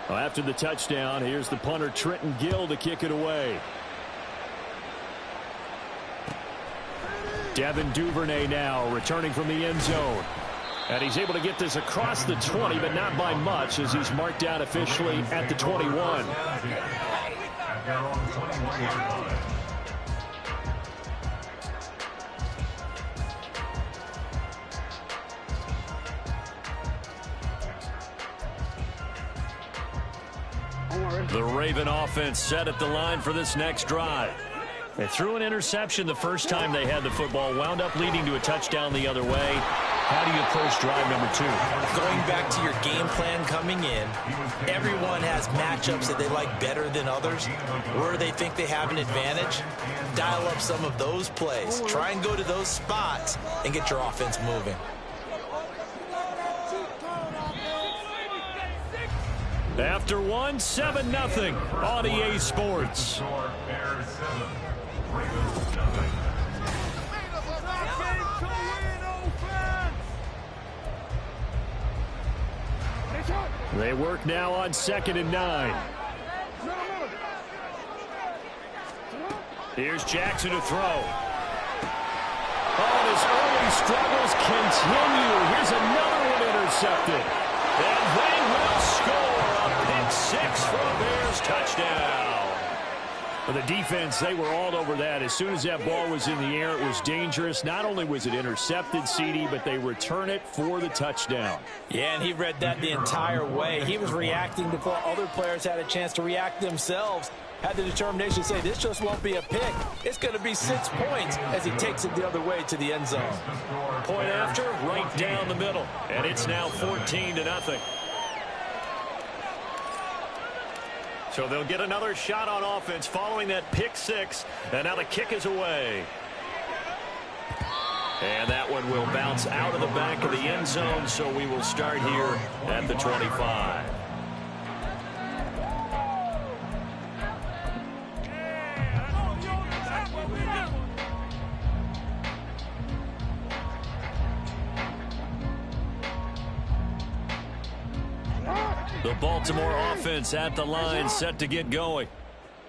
Well, after the touchdown, here's the punter Trenton Gill to kick it away. Devin Duvernay now returning from the end zone. And he's able to get this across the 20, but not by much, as he's marked out officially at the 21. The Raven offense set at the line for this next drive. They threw an interception the first time they had the football, wound up leading to a touchdown the other way. How do you approach drive number 2? Going back to your game plan coming in, everyone has matchups that they like better than others. Where they think they have an advantage, dial up some of those plays. Try and go to those spots and get your offense moving. After one, 7-0 on EA Sports. They work now on 2nd and 9. Here's Jackson to throw. Oh, his early struggles continue. Here's another one intercepted. And they will score a pick 6 for a Bears touchdown. For the defense, they were all over that. As soon as that ball was in the air, it was dangerous. Not only was it intercepted, CD, but they return it for the touchdown. Yeah, and he read that the entire way. He was reacting before other players had a chance to react themselves. Had the determination to say, this just won't be a pick. It's going to be 6 points as he takes it the other way to the end zone. Point after, right down the middle. And it's now 14-0. So they'll get another shot on offense following that pick 6. And now the kick is away. And that one will bounce out of the back of the end zone. So we will start here at the 25. The Baltimore offense at the line, set to get going.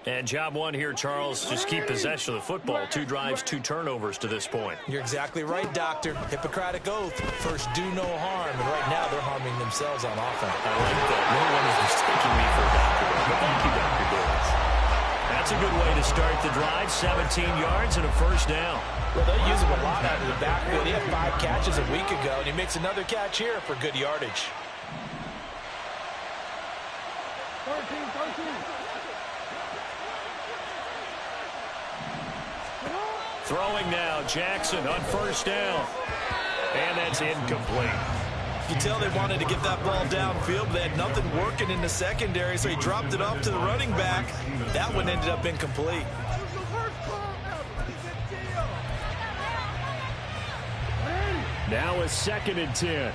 And job one here, Charles, just keep possession of the football. 2 drives, 2 turnovers to this point. You're exactly right, Doctor. Hippocratic oath. First, do no harm. And right now, they're harming themselves on offense. I like that. No one is mistaking me for a doctor. But thank you, Dr. Davis. That's a good way to start the drive. 17 yards and a first down. Well, they use him a lot out of the backfield. He had 5 catches a week ago, and he makes another catch here for good yardage. 13. Throwing now, Jackson on first down. And that's incomplete. You tell they wanted to get that ball downfield, but they had nothing working in the secondary, so he dropped it off to the running back. That one ended up incomplete. Now a 2nd and 10.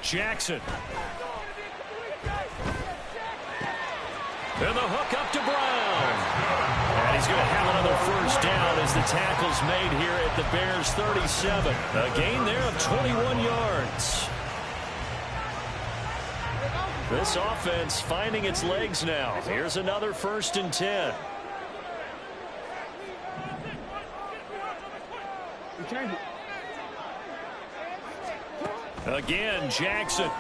Jackson. And the hook up to Brown. And he's going to have another first down as the tackle's made here at the Bears 37. A gain there of 21 yards. This offense finding its legs now. Here's another 1st and 10. Again, Jackson.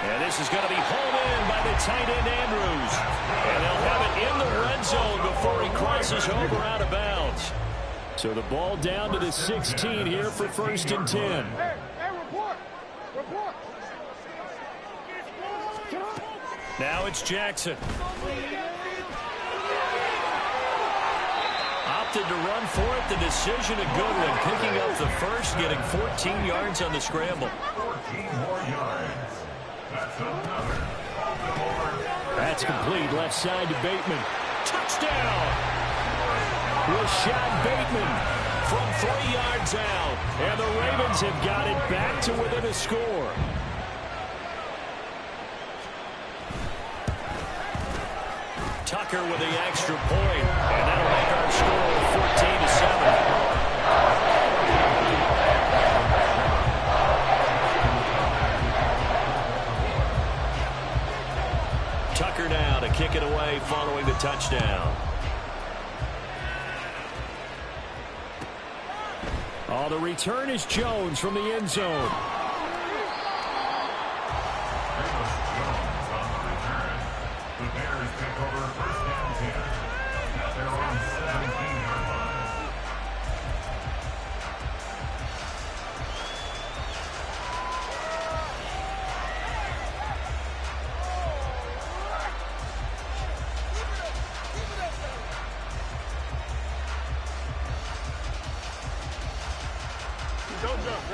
And this is going to be hauled in by the tight end, Andrews. And they'll have it in the red zone before he crosses over out of bounds. So the ball down to the 16 here for 1st and 10. Now it's Jackson. Opted to run for it. The decision a good one. Picking up the first, getting 14 yards on the scramble. 14 more yards. That's complete. Left side to Bateman. Touchdown! Rashad Bateman from 3 yards out. And the Ravens have got it back to within a score. Tucker with the extra point. And that'll make our score 14-7. Tucker now to kick it away following the touchdown. Oh, the return is Jones from the end zone. The Bears take over first down 10 at their own 17-yard line.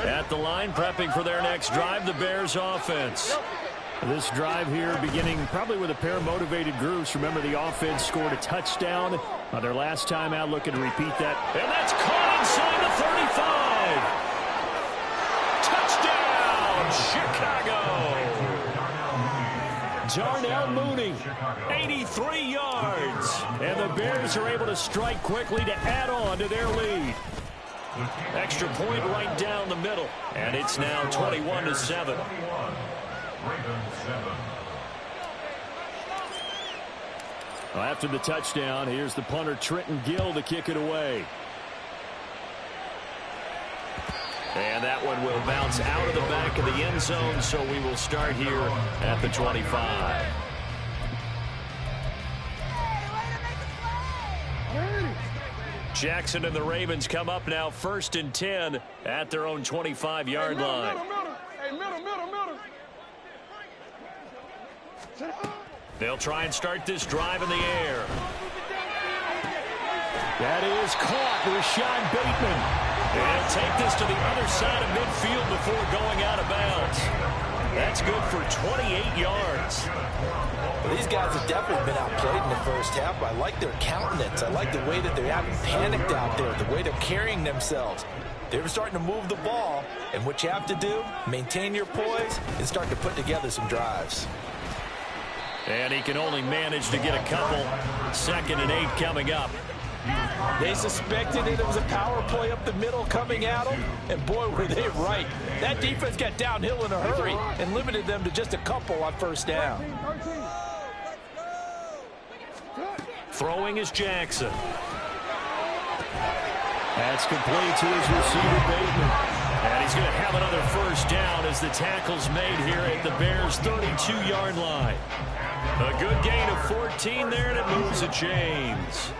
At the line, prepping for their next drive, the Bears offense. This drive here beginning probably with a pair of motivated groups. Remember, the offense scored a touchdown on their last time out, looking to repeat that. And that's caught inside the 35. Touchdown, Chicago. Darnell Mooney, 83 yards. And the Bears are able to strike quickly to add on to their lead. Extra point right down the middle. And it's now 21-7. Well, after the touchdown, here's the punter Trenton Gill to kick it away. And that one will bounce out of the back of the end zone, so we will start here at the 25. Jackson and the Ravens come up now 1st and 10 at their own 25-yard line. They'll try and start this drive in the air. That is caught. Rashad Bateman. And take this to the other side of midfield before going out of bounds. That's good for 28 yards. Well, these guys have definitely been outplayed in the first half. I like their countenance. I like the way that they haven't panicked out there, the way they're carrying themselves. They're starting to move the ball, and what you have to do, maintain your poise and start to put together some drives. And he can only manage to get a couple. 2nd and 8 coming up. They suspected it was a power play up the middle coming at them, and boy, were they right. That defense got downhill in a hurry and limited them to just a couple on first down. Throwing is Jackson. That's complete to his receiver, Bateman. And he's going to have another first down as the tackle's made here at the Bears' 32-yard line. A good gain of 14 there, and it moves the chains.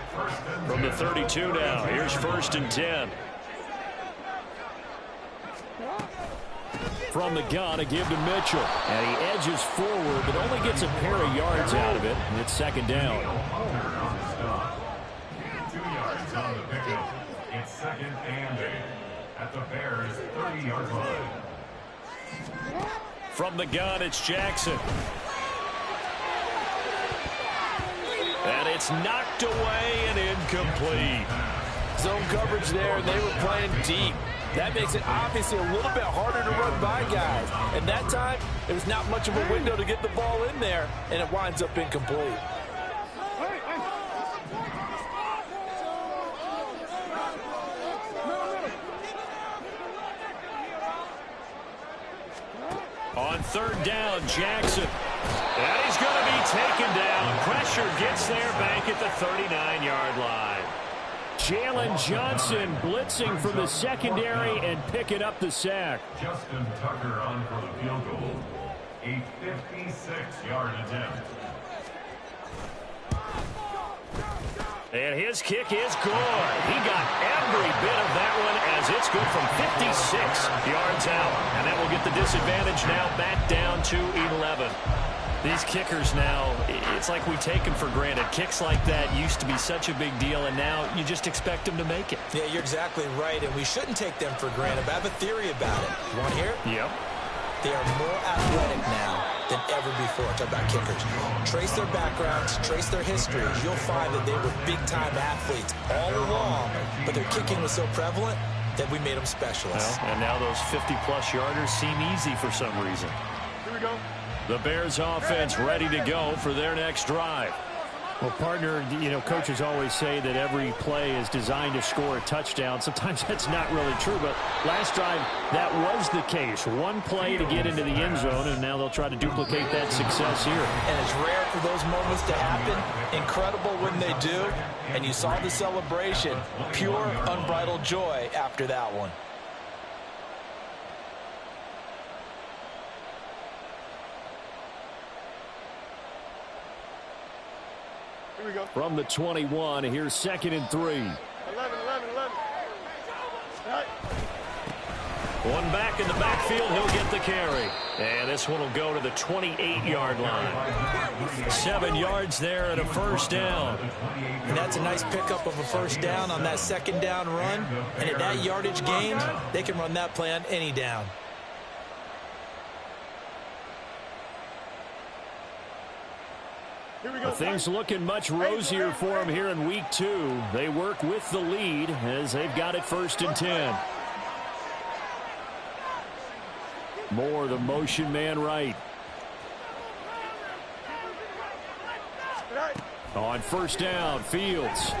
From the 32 now, here's 1st and 10. From the gun, a give to Mitchell. And he edges forward, but only gets a pair of yards out of it. And it's 2nd down. 2 yards on the pickup. It's 2nd and 8 at the Bears' 30-yard line. From the gun, it's Jackson. And it's knocked away and incomplete. Zone coverage there, and they were playing deep. That makes it obviously a little bit harder to run by guys. And that time, there was not much of a window to get the ball in there, and it winds up incomplete. On 3rd down, Jackson. And he's going to be taken down. Pressure gets there back at the 39-yard line. Jalen Johnson blitzing from the secondary and picking up the sack. Justin Tucker on for the field goal. A 56-yard attempt. And his kick is good. He got every bit of that one as it's good from 56 yards out. And that will get the disadvantage now back down to 11. These kickers now, it's like we take them for granted. Kicks like that used to be such a big deal, and now you just expect them to make it. Yeah, you're exactly right, and we shouldn't take them for granted. But I have a theory about it. You want to hear it? Yep. They are more athletic now than ever before. Talk about kickers. Trace their backgrounds, trace their histories. You'll find that they were big-time athletes all along, but their kicking was so prevalent that we made them specialists. Well, and now those 50-plus yarders seem easy for some reason. Here we go. The Bears offense ready to go for their next drive. Well, partner, you know, coaches always say that every play is designed to score a touchdown. Sometimes that's not really true, but last drive that was the case. One play to get into the end zone, and now they'll try to duplicate that success here. And it's rare for those moments to happen. Incredible when they do. And you saw the celebration. Pure, unbridled joy after that one. From the 21, here's 2nd and 3. 11. Right. One back in the backfield, he'll get the carry. And this one will go to the 28-yard line. 7 yards there and a first down. And that's a nice pickup of a first down on that second down run. And at that yardage gain, they can run that play on any down. Things looking much rosier for them here in week 2. They work with the lead as they've got it 1st and 10. Moore, the motion man right. On first down, Fields.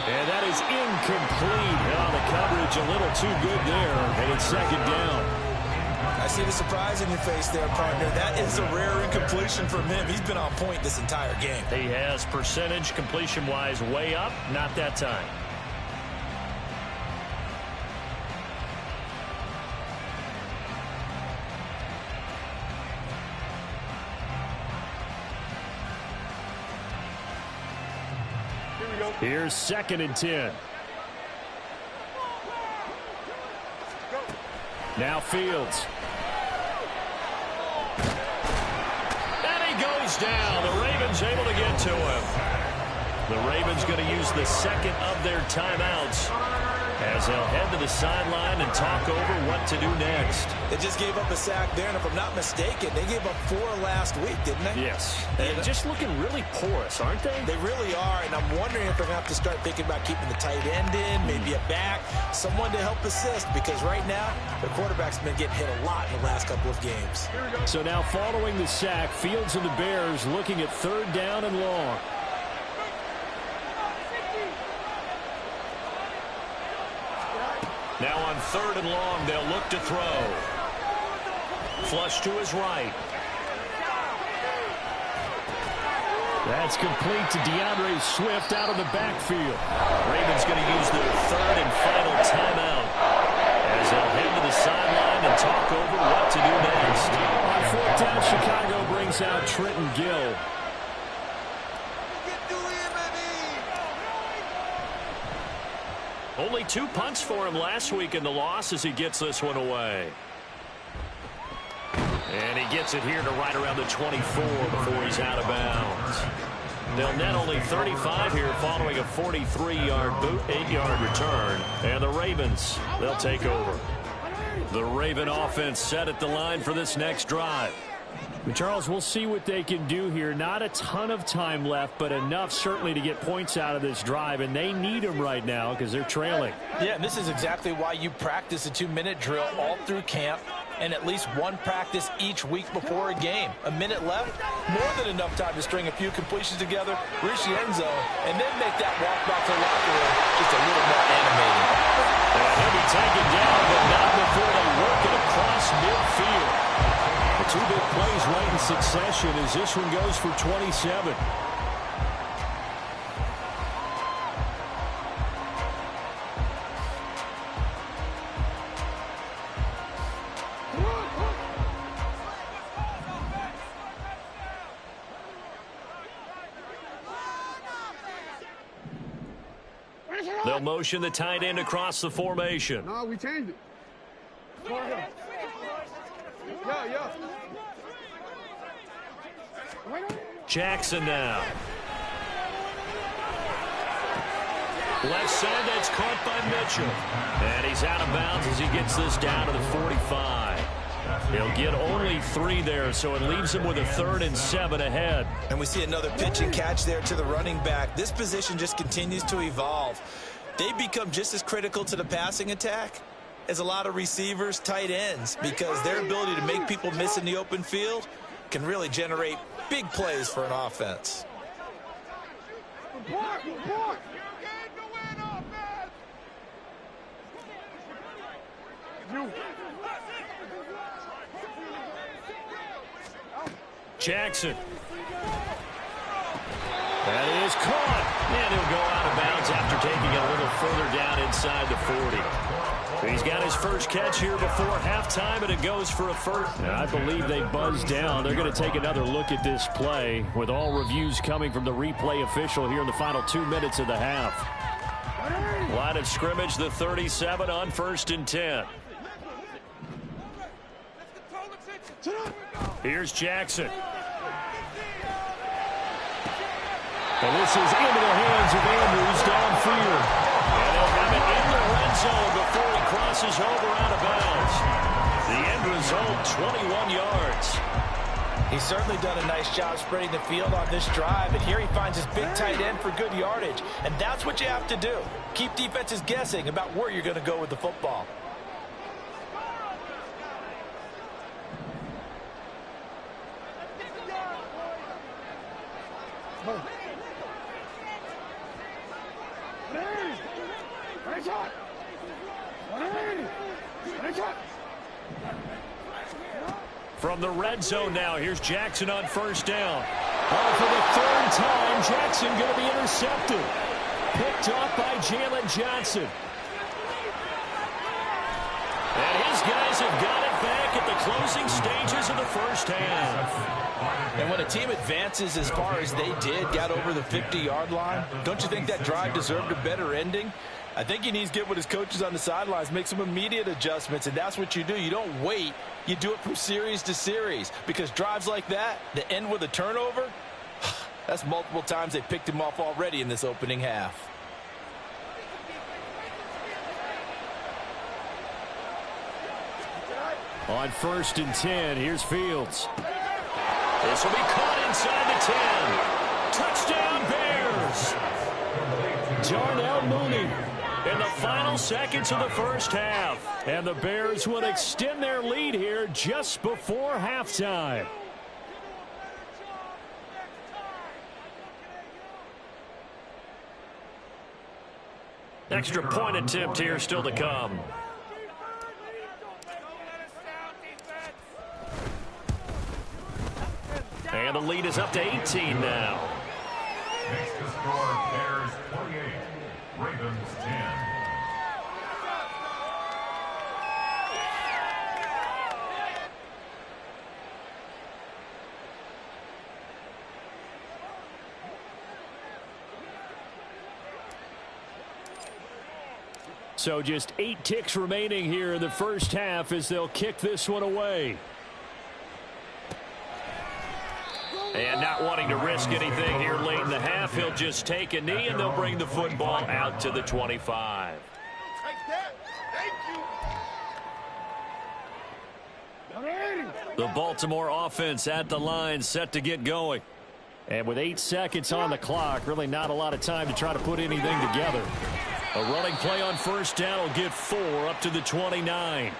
And that is incomplete. Oh, the coverage a little too good there, and it's 2nd down. I see the surprise in your face there, partner. That is a rare incompletion from him. He's been on point this entire game. He has percentage completion-wise way up. Not that time. Here's 2nd and 10. Now Fields. And he goes down. The Ravens able to get to him. The Ravens going to use the 2nd of their timeouts as they'll head to the sideline and talk over what to do next. They just gave up a sack there, and if I'm not mistaken, they gave up 4 last week, didn't they? Yes. And just looking really porous, aren't they? They really are, and I'm wondering if they're going to have to start thinking about keeping the tight end in, maybe a back, someone to help assist, because right now, the quarterback's been getting hit a lot in the last couple of games. So now following the sack, Fields and the Bears looking at 3rd down and long. Now on 3rd and long, they'll look to throw. Flush to his right. That's complete to DeAndre Swift out of the backfield. Ravens going to use their 3rd and final timeout as they'll head to the sideline and talk over what to do next. On 4th down, Chicago brings out Trenton Gill. Only 2 punts for him last week in the loss as he gets this one away. And he gets it here to right around the 24 before he's out of bounds. They'll net only 35 here following a 43-yard boot, 8-yard return. And the Ravens, they'll take over. The Raven offense set at the line for this next drive. But Charles, we'll see what they can do here. Not a ton of time left, but enough certainly to get points out of this drive, and they need them right now because they're trailing. Yeah, and this is exactly why you practice a 2-minute drill all through camp and at least one practice each week before a game. A minute left, more than enough time to string a few completions together, reach the end zone, and then make that walk back to the locker room just a little more animated. And he'll be taken down, but not before they work it across midfield. The 2 big plays right in succession as this one goes for 27. They'll motion the tight end across the formation. No, we changed it. Yeah. Jackson now. Left side, that's caught by Mitchell. And he's out of bounds as he gets this down to the 45. He'll get only 3 there, so it leaves him with a 3rd and 7 ahead. And we see another pitch and catch there to the running back. This position just continues to evolve. They become just as critical to the passing attack as a lot of receivers, tight ends, because their ability to make people miss in the open field can really generate big plays for an offense. Jackson. That is caught. And he'll go out of bounds after taking it a little further down inside the 40. He's got his first catch here before halftime, and it goes for a first. I believe they buzzed down. They're going to take another look at this play with all reviews coming from the replay official here in the final 2 minutes of the half. Line of scrimmage, the 37 on 1st and 10. Here's Jackson. And this is into the hands of Andrews downfield. And he'll have it in the red zone before he crosses over out of bounds. The end result, 21 yards. He's certainly done a nice job spreading the field on this drive, and here he finds his big tight end for good yardage. And that's what you have to do. Keep defenses guessing about where you're going to go with the football. From the red zone now, here's Jackson on 1st down. Oh, for the 3rd time, Jackson going to be intercepted. Picked off by Jalen Johnson. And his guys have got it back at the closing stages of the 1st half. And when a team advances as far as they did, got over the 50-yard line, don't you think that drive deserved a better ending? I think he needs to get with his coaches on the sidelines, make some immediate adjustments, and that's what you do. You don't wait. You do it from series to series, because drives like that end with a turnover, that's multiple times they picked him off already in this opening half. On 1st and 10, here's Fields. This will be caught inside the 10. Touchdown, Bears. Darnell Mooney in the final seconds of the 1st half. And the Bears will extend their lead here just before halftime. Extra point attempt here still to come. And the lead is up to 18 now. Makes the score Bears 48, Ravens 10. So just 8 ticks remaining here in the 1st half as they'll kick this one away. And not wanting to risk anything here late in the half, he'll just take a knee, and they'll bring the football out to the 25. The Baltimore offense at the line, set to get going. And with 8 seconds on the clock, really not a lot of time to try to put anything together. A running play on 1st down will get 4 up to the 29.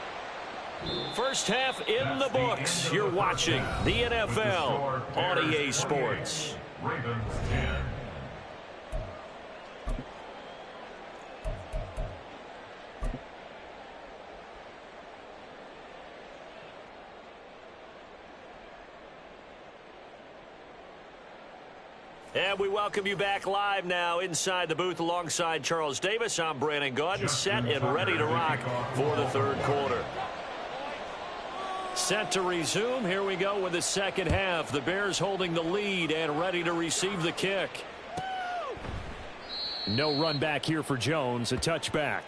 1st half in the books. You're watching the NFL on EA Sports. Ravens 10. And we welcome you back live now inside the booth alongside Charles Davis. I'm Brandon Gaudin, set and ready to rock for the 3rd quarter. Set to resume. Here we go with the 2nd half. The Bears holding the lead and ready to receive the kick. No run back here for Jones. A touchback.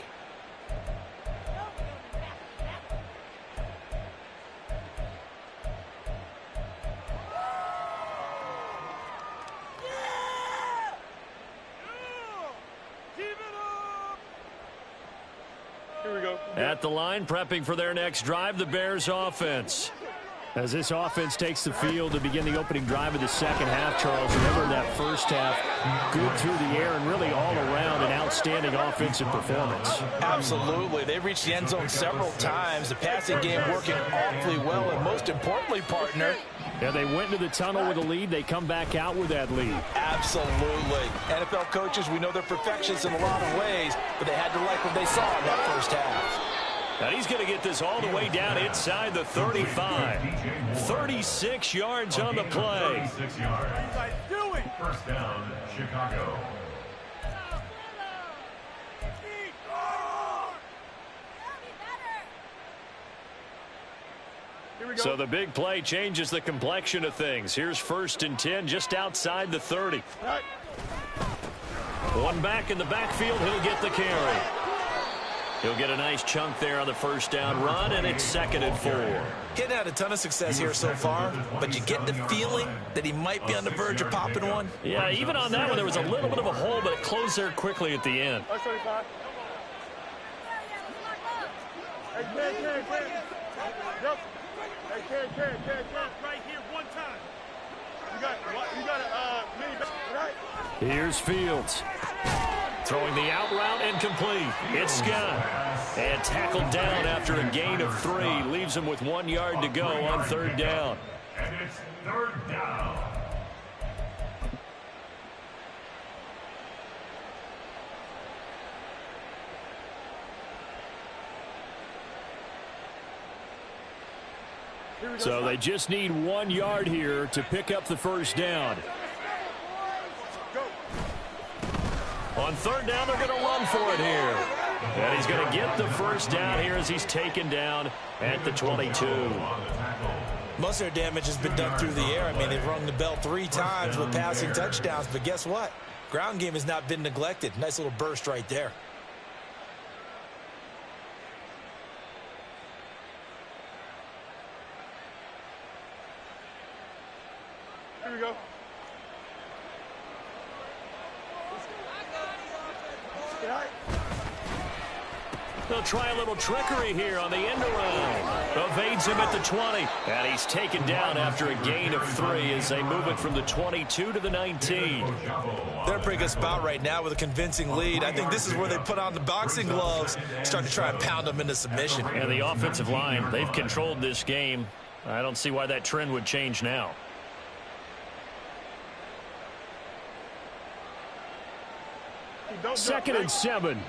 At the line, prepping for their next drive, the Bears offense. As this offense takes the field to begin the opening drive of the 2nd half, Charles, remember that 1st half, good through the air and really all around an outstanding offensive performance. Absolutely. They reached the end zone several times. The passing game working awfully well, and most importantly, partner, Yeah, they went into the tunnel with a lead. They come back out with that lead. Absolutely. NFL coaches, we know they're perfectionists in a lot of ways, but they had to like what they saw in that first half. And he's going to get this all the way down inside the 35. 36 yards on the play. 36 yards. First down, Chicago. So the big play changes the complexion of things. Here's 1st and 10 just outside the 30. One back in the backfield. He'll get the carry. He'll get a nice chunk there on the first down run, and it's 2nd and 4. Getting had a ton of success here so far, but you get the feeling that he might be on the verge of popping one. Yeah, even on that one, there was a little bit of a hole, but it closed there quickly at the end. Right here, one time. You got a mini back, right? Here's Fields. Throwing the out route and complete. It's Scott. And tackled down after a gain of 3. Leaves him with 1 yard to go on 3rd down. And it's 3rd down. So they just need 1 yard here to pick up the first down. On 3rd down, they're going to run for it here. And he's going to get the first down here as he's taken down at the 22. Most of their damage has been done through the air. I mean, they've rung the bell 3 times with passing touchdowns. But guess what? Ground game has not been neglected. Nice little burst right there. Here we go. They'll try a little trickery here on the end around. Evades him at the 20. And he's taken down after a gain of 3 as they move it from the 22 to the 19. They're in a pretty good spot right now with a convincing lead. I think this is where they put on the boxing gloves, start to try and pound them into submission. And the offensive line, they've controlled this game. I don't see why that trend would change now. Second and 7.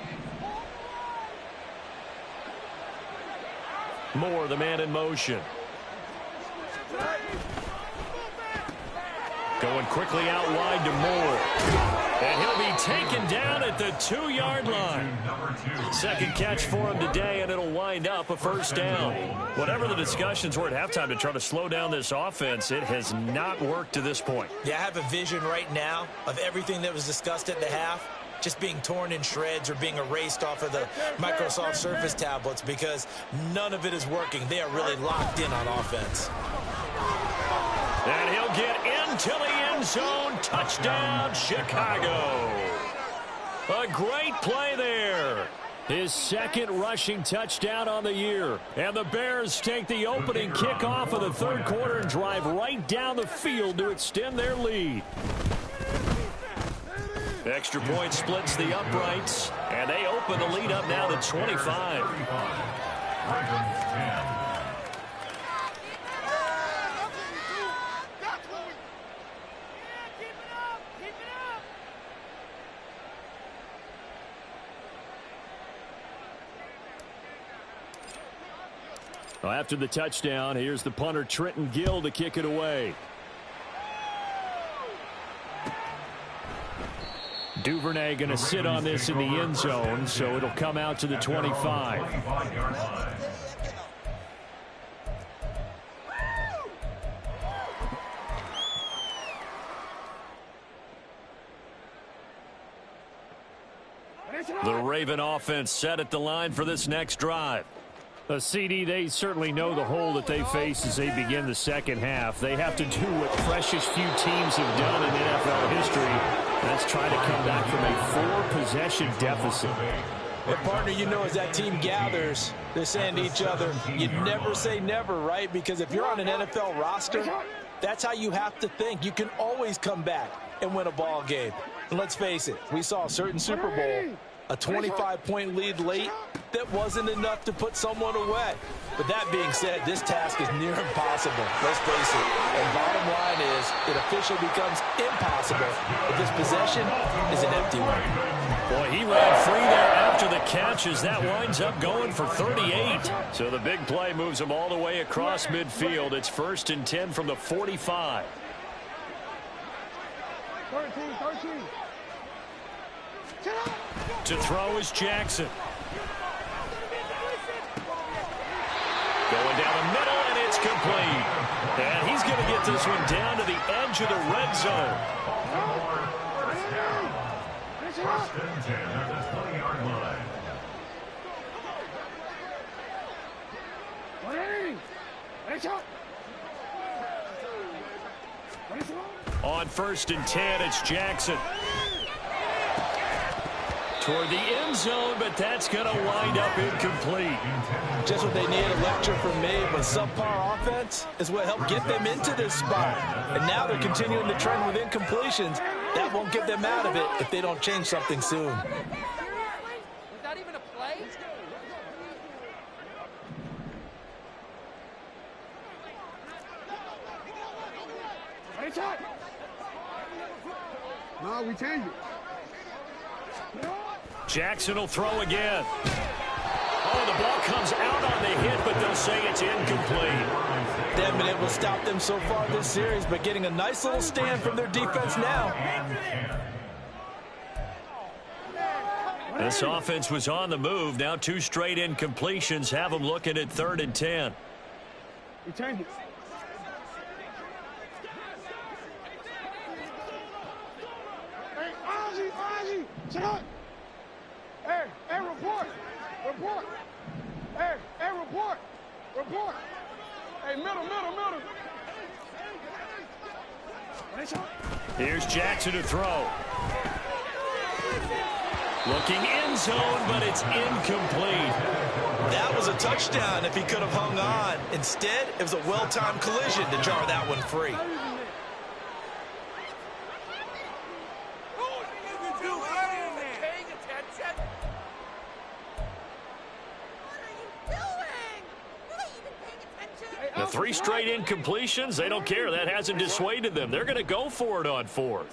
Moore, the man in motion. Going quickly out wide to Moore. And he'll be taken down at the 2-yard line. Second catch for him today, and it'll wind up a first down. Whatever the discussions were at halftime to try to slow down this offense, it has not worked to this point. Yeah, I have a vision right now of everything that was discussed at the half just being torn in shreds or being erased off of the Microsoft Surface tablets because none of it is working. They are really locked in on offense. And he'll get into the end zone. Touchdown, Chicago. A great play there. His 2nd rushing touchdown on the year. And the Bears take the opening kickoff of the 3rd quarter and drive right down the field to extend their lead. Extra point splits the uprights, and they open the lead up now to 25. Well, after the touchdown, here's the punter Trenton Gill to kick it away. Duvernay going to sit on this in the end zone, so it'll come out to the 25. The Raven offense set at the line for this next drive. A CD, they certainly know the hole that they face as they begin the second half. They have to do what precious few teams have done in NFL history. That's trying to come back from a 4-possession deficit. And partner, you know, as that team gathers, they're saying to each other, you never say never, right? Because if you're on an NFL roster, that's how you have to think. You can always come back and win a ball game. And let's face it, we saw a certain Super Bowl A 25-point lead late, that wasn't enough to put someone away. But that being said, this task is near impossible. Let's face it. And bottom line is, it officially becomes impossible if this possession is an empty one. Boy, he ran free there after the catch as that winds up going for 38. So the big play moves him all the way across midfield. It's 1st and 10 from the 45. 13. To throw is Jackson. Going down the middle, and it's complete. And he's going to get this one down to the edge of the red zone. First and 10 at the 20-yard line. On 1st and 10, it's Jackson. Toward the end zone, but that's going to wind up incomplete. Just what they need, a lecture from me, but subpar offense is what helped get them into this spot. And now they're continuing the trend with incompletions. That won't get them out of it if they don't change something soon. Was that even a play? No, we change it. Jackson will throw again. Oh, the ball comes out on the hit, but they'll say it's incomplete. They haven't been able to stop them so far this series, but getting a nice little stand from their defense now. This offense was on the move. Now 2 straight incompletions have them looking at 3rd and 10. We change it. Hey, Ozzy, shut up. Hey, report. Hey, report. Hey, middle. Here's Jackson to throw. Looking end zone, but it's incomplete. That was a touchdown if he could have hung on. Instead, it was a well-timed collision to jar that one free. The 3 straight incompletions, they don't care. That hasn't dissuaded them. They're going to go for it on 4th.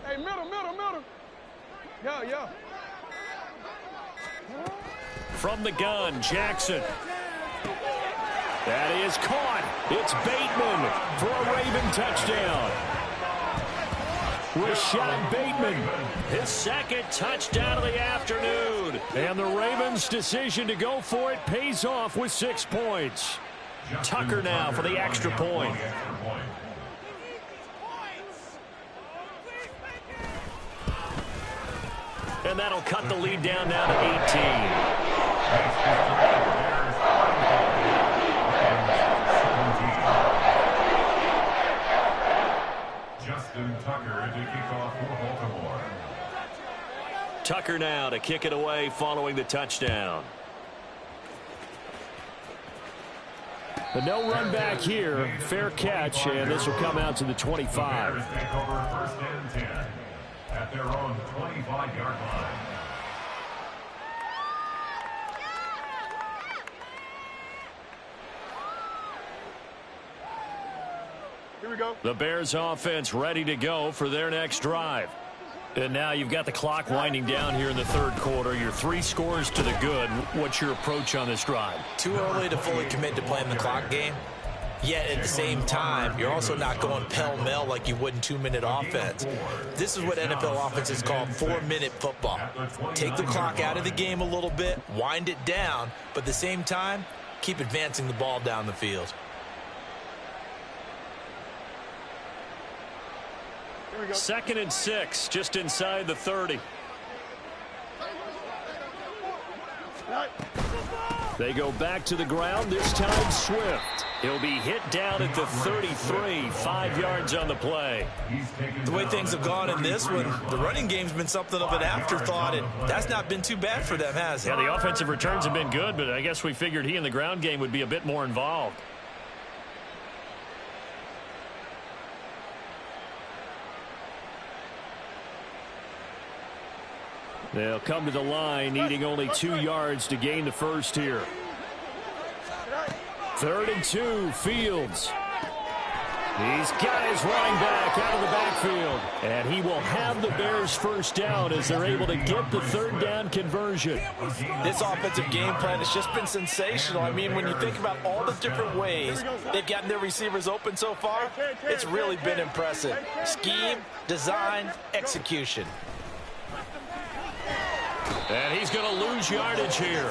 Hey, middle. Yeah. From the gun, Jackson. That is caught. It's Bateman for a Raven touchdown. Rashad Bateman, his 2nd touchdown of the afternoon. And the Ravens' decision to go for it pays off with 6 points. Tucker now for the extra point. And that'll cut the lead down now to 18. Justin Tucker to kick off for Baltimore. Tucker now to kick it away following the touchdown. The no run back here, fair catch, and this will come out to the 25. Bears take over 1st and 10 at their own 25-yard line. Here we go. The Bears offense ready to go for their next drive. And now you've got the clock winding down here in the 3rd quarter. Your 3 scores to the good. What's your approach on this drive? Too early to fully commit to playing the clock game. Yet at the same time, you're also not going pell-mell like you would in 2-minute offense. This is what NFL offenses call 4-minute football. Take the clock out of the game a little bit, wind it down, but at the same time, keep advancing the ball down the field. 2nd and 6, just inside the 30. They go back to the ground, this time Swift. He'll be hit down at the 33, 5 yards on the play. The way things have gone in this one, the running game's been something of an afterthought, and that's not been too bad for them, has it? Yeah, the offensive returns have been good, but I guess we figured he in the ground game would be a bit more involved. They'll come to the line, needing only 2 yards to gain the first here. 3rd and 2, Fields. He's got his running back out of the backfield. And he will have the Bears first down as they're able to get the 3rd down conversion. This offensive game plan has just been sensational. I mean, when you think about all the different ways they've gotten their receivers open so far, it's really been impressive. Scheme, design, execution. And he's going to lose yardage here,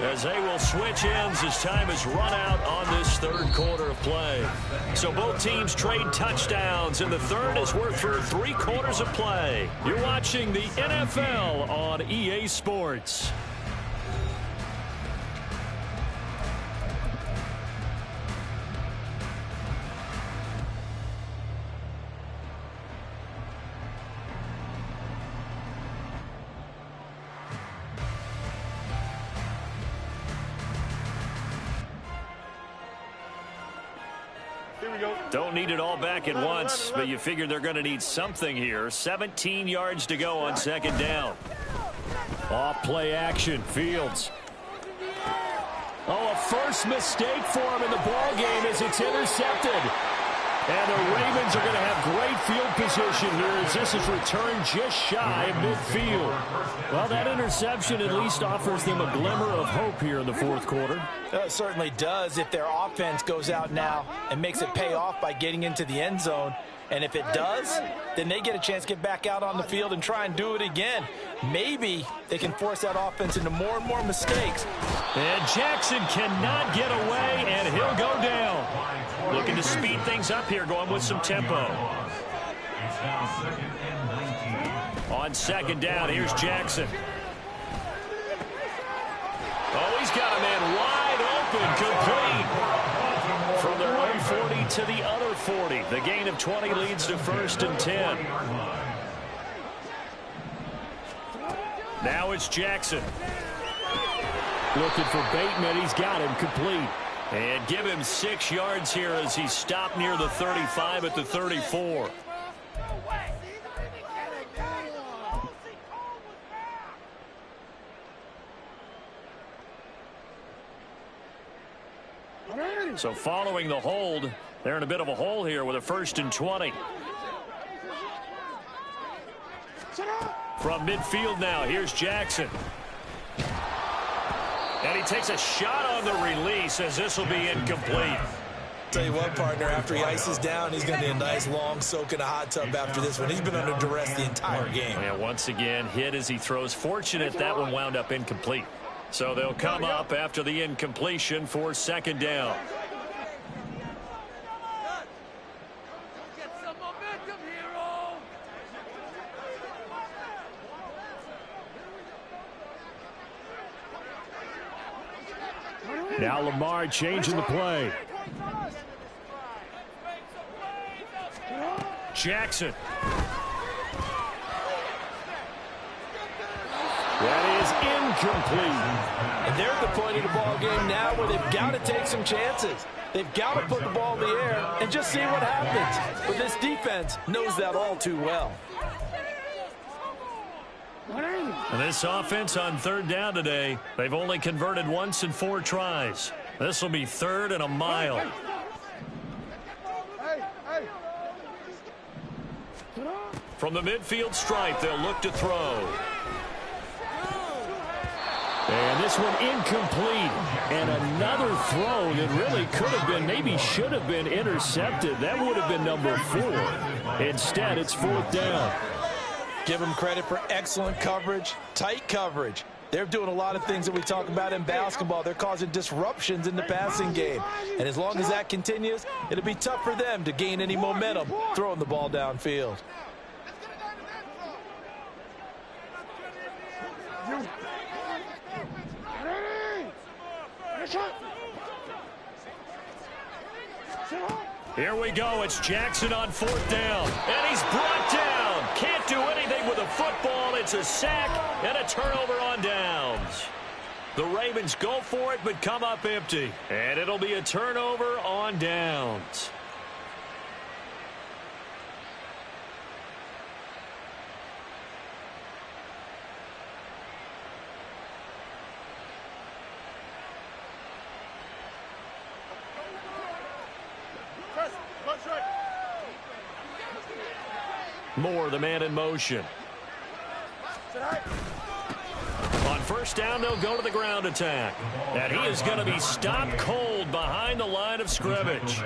as they will switch ends as time is run out on this 3rd quarter of play. So both teams trade touchdowns, and the 3rd is worth through 3 quarters of play. You're watching the NFL on EA Sports. Don't need it all back at once, but you figure they're going to need something here. 17 yards to go on 2nd down. Off play action, Fields. Oh, a first mistake for him in the ball game as it's intercepted. And the Ravens are going to have great field position here as this is returned just shy of midfield. Well, that interception at least offers them a glimmer of hope here in the 4th quarter. It certainly does if their offense goes out now and makes it pay off by getting into the end zone. And if it does, then they get a chance to get back out on the field and try and do it again. Maybe they can force that offense into more and more mistakes. And Jackson cannot get away, and he'll go down. Looking to speed things up here, going with some tempo. On 2nd down, here's Jackson. Oh, he's got a man wide open, complete. From their own 40 to the other 40. The gain of 20 leads to 1st and 10. Now it's Jackson. Looking for Bateman. He's got him complete. And give him 6 yards here as he stopped near the 35 at the 34. So following the hold, they're in a bit of a hole here with a 1st and 20. From midfield now, here's Jackson. And he takes a shot on the release as this will be incomplete. Tell you what, partner, after he ices down, he's going to need a nice long soak in a hot tub after this one. He's been under duress the entire game. Yeah, once again, hit as he throws. Fortunate that one wound up incomplete. So they'll come up after the incompletion for 2nd down. Get some momentum, hero. Now Lamar changing the play. Jackson. That is incomplete. And they're at the point of the ball game now where they've got to take some chances. They've got to put the ball in the air and just see what happens. But this defense knows that all too well. And this offense on 3rd down today, they've only converted once in 4 tries. This will be 3rd and a mile. From the midfield stripe, they'll look to throw. And this one incomplete. And another throw that really could have been, maybe should have been intercepted. That would have been number 4. Instead, it's 4th down. Give them credit for excellent coverage, tight coverage. They're doing a lot of things that we talk about in basketball. They're causing disruptions in the passing game. And as long as that continues, it'll be tough for them to gain any momentum throwing the ball downfield. Here we go. It's Jackson on 4th down. And he's brought down. Can't do anything with a football. It's a sack and a turnover on downs. The Ravens go for it but come up empty. And it'll be a turnover on downs. Moore, the man in motion. On 1st down, they'll go to the ground attack. And he is going to be stopped cold behind the line of scrimmage.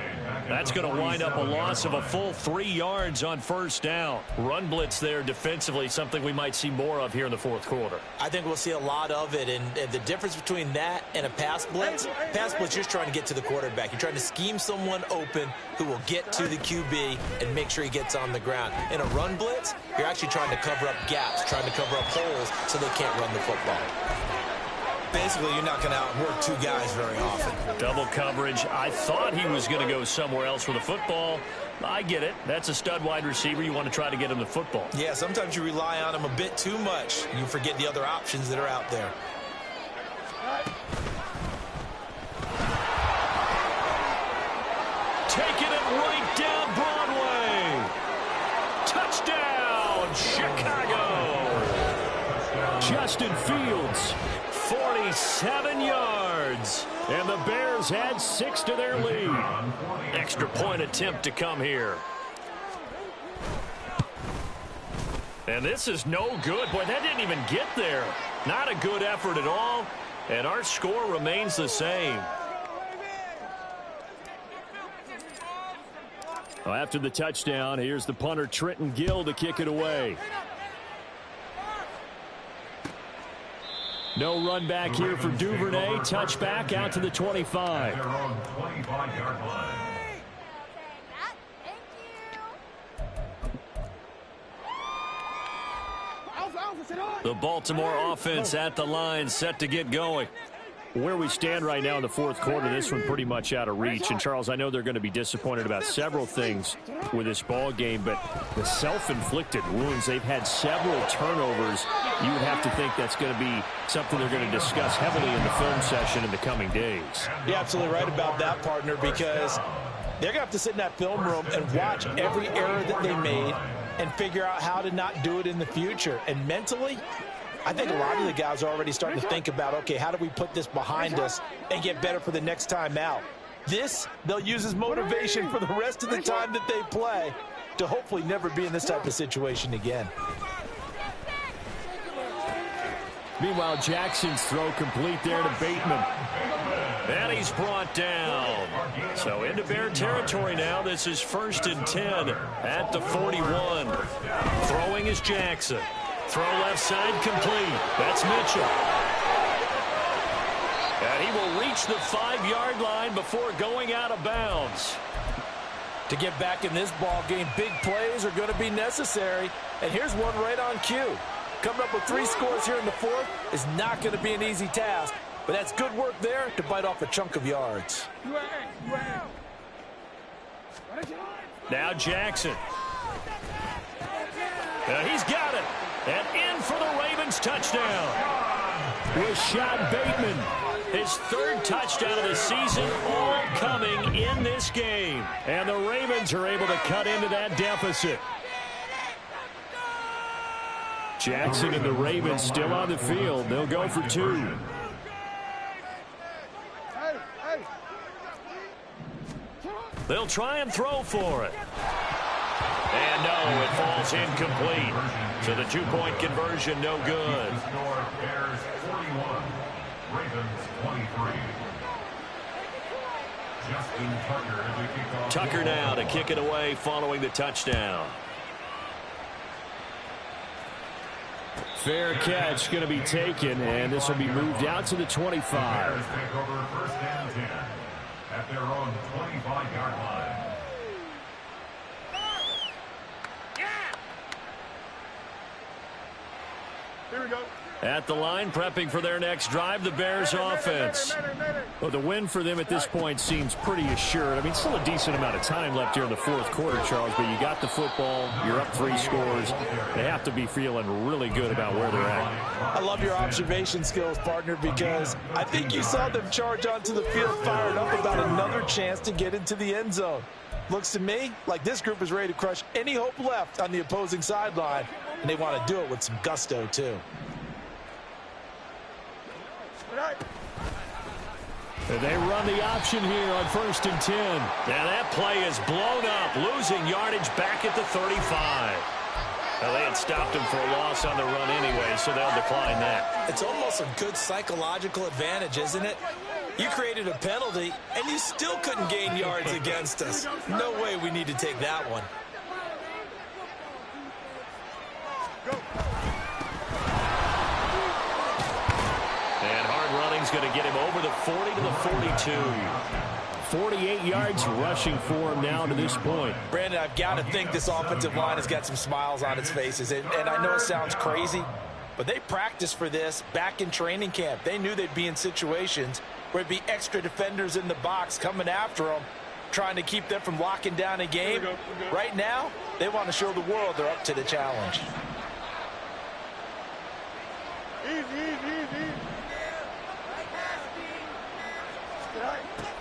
That's going to wind up a loss of a full 3 yards on 1st down. Run blitz there defensively, something we might see more of here in the 4th quarter. I think we'll see a lot of it, and the difference between that and a pass blitz, you're just trying to get to the quarterback. You're trying to scheme someone open who will get to the QB and make sure he gets on the ground. In a run blitz, you're actually trying to cover up gaps, trying to cover up holes so they can't run the football. Basically, you're not going to outwork 2 guys very often. Double coverage. I thought he was going to go somewhere else with the football. I get it. That's a stud wide receiver. You want to try to get him the football. Yeah, sometimes you rely on him a bit too much. You forget the other options that are out there. Taking it right down Broadway. Touchdown, Chicago. Justin Fields, 47 yards. And the Bears add 6 to their lead. Extra point attempt to come here. And this is no good. Boy, that didn't even get there. Not a good effort at all. And our score remains the same. Well, after the touchdown, here's the punter Trenton Gill to kick it away. No run back here for Duvernay. Touchback out to the 25. The Baltimore offense at the line, set to get going. Where we stand right now in the 4th quarter, this one pretty much out of reach. And, Charles, I know they're going to be disappointed about several things with this ball game, but the self-inflicted wounds, they've had several turnovers. You would have to think that's going to be something they're going to discuss heavily in the film session in the coming days. You're absolutely right about that, partner, because they're going to have to sit in that film room and watch every error that they made and figure out how to not do it in the future. And mentally, I think a lot of the guys are already starting to think about, okay, how do we put this behind us and get better for the next time out? This, they'll use as motivation for the rest of the time that they play to hopefully never be in this type of situation again. Meanwhile, Jackson's throw complete there to Bateman. And he's brought down. So into Bear territory now. This is 1st and 10 at the 41. Throwing is Jackson. Throw left side complete. That's Mitchell. And he will reach the 5-yard line before going out of bounds. To get back in this ball game, big plays are going to be necessary. And here's one right on cue. Coming up with 3 scores here in the 4th is not going to be an easy task. But that's good work there to bite off a chunk of yards. Now Jackson. He's got it. And in for the Ravens touchdown. Rashad Bateman. His 3rd touchdown of the season, all coming in this game. And the Ravens are able to cut into that deficit. Jackson and the Ravens still on the field. They'll go for 2. They'll try and throw for it. And no, it falls incomplete. So the 2-point conversion, no good. Bears 41, Ravens 23. Justin Tucker as we kick off. Tucker now to kick it away following the touchdown. Fair catch going to be taken, and this will be moved out to the 25. Bears take over 1st and 10 at their own 25-yard line. Here we go. At the line, prepping for their next drive, the Bears offense. Well, the win for them at this point seems pretty assured. I mean, still a decent amount of time left here in the fourth quarter, Charles, but you got the football, you're up 3 scores. They have to be feeling really good about where they're at. I love your observation skills, partner, because I think you saw them charge onto the field fired up about another chance to get into the end zone. Looks to me like this group is ready to crush any hope left on the opposing sideline, and they want to do it with some gusto, too. And they run the option here on 1st and 10. Now that play is blown up, losing yardage back at the 35. Well, they had stopped him for a loss on the run anyway, so they'll decline that. It's almost a good psychological advantage, isn't it? You created a penalty, and you still couldn't gain yards against us. No way we need to take that one. And hard running's going to get him over the 40 to the 42. 48 yards rushing for him now to this point. Brandon, I've got to think this offensive line has got some smiles on its faces. And I know it sounds crazy, but they practiced for this back in training camp. They knew they'd be in situations where it'd be extra defenders in the box coming after them, trying to keep them from locking down a game. Right now, they want to show the world they're up to the challenge. Easy.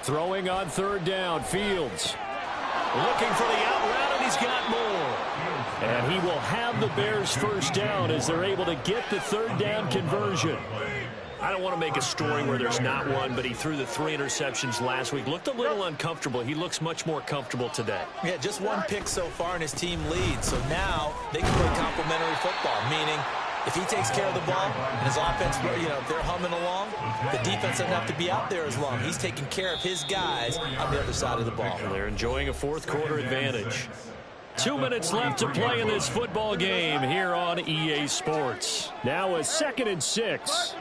Throwing on 3rd down, Fields. Looking for the out route, and he's got more. And he will have the Bears 1st down as they're able to get the 3rd down conversion. I don't want to make a story where there's not one, but he threw the 3 interceptions last week. Looked a little uncomfortable. He looks much more comfortable today. Yeah, just 1 pick so far, and his team leads. So now they can play complementary football, meaning if he takes care of the ball and his offense, if they're humming along, the defense doesn't have to be out there as long. He's taking care of his guys on the other side of the ball. They're enjoying a 4th quarter advantage. 2 minutes left to play in this football game here on EA Sports. Now a 2nd and 6.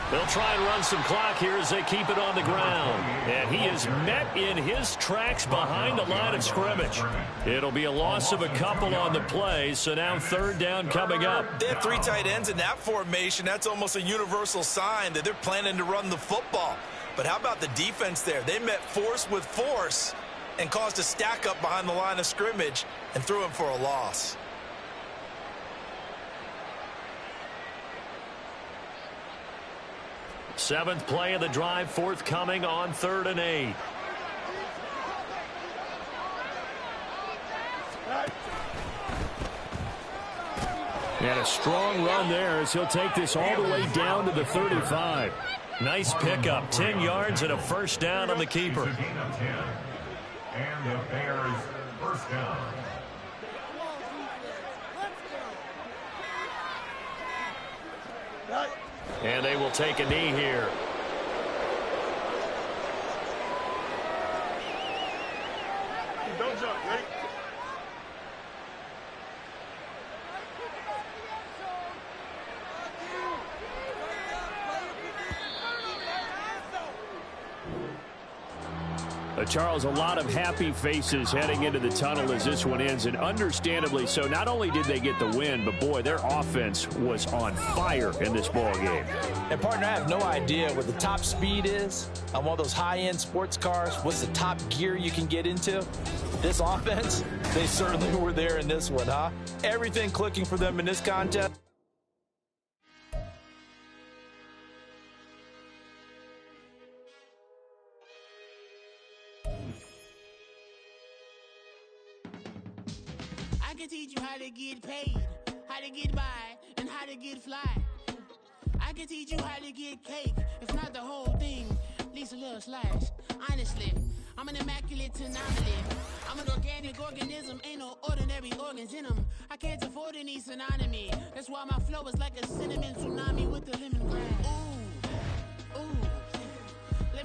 They'll try and run some clock here as they keep it on the ground. And he is met in his tracks behind the line of scrimmage. It'll be a loss of a couple on the play, so now 3rd down coming up. They have 3 tight ends in that formation. That's almost a universal sign that they're planning to run the football. But how about the defense there? They met force with force and caused a stack up behind the line of scrimmage and threw him for a loss. Seventh play of the drive, forthcoming on 3rd and 8. And a strong run there as he'll take this all the way down to the 35. Nice pickup, 10 yards and a 1st down on the keeper. And the Bears 1st down. And they will take a knee here. Don't jump, ready? Charles, a lot of happy faces heading into the tunnel as this one ends, and understandably so. Not only did they get the win, but boy, their offense was on fire in this ball game. And partner, I have no idea what the top speed is on one of those high-end sports cars. What's the top gear you can get into? This offense, they certainly were there in this one, huh? Everything clicking for them in this contest. I can teach you how to get paid, how to get by, and how to get fly. I can teach you how to get cake, if not the whole thing, at least a little slice. Honestly, I'm an immaculate anomaly. I'm an organic organism, ain't no ordinary organs in them. I can't afford any synonymy. That's why my flow is like a cinnamon tsunami with the lemongrass.